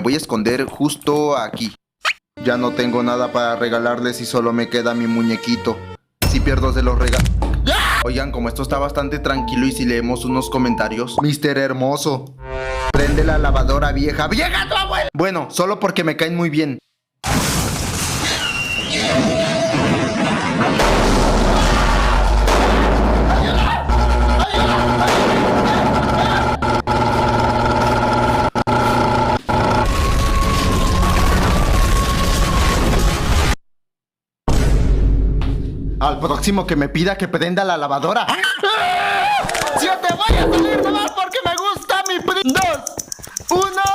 Me voy a esconder justo aquí. Ya no tengo nada para regalarles y solo me queda mi muñequito. Si pierdo se los regalo. Oigan, como esto está bastante tranquilo y si leemos unos comentarios. Mister Hermoso, prende la lavadora, vieja. ¡Vieja tu abuela! Bueno, solo porque me caen muy bien. Al próximo que me pida que prenda la lavadora. ¡Yo te voy a salir nomás porque me gusta mi 2, 1!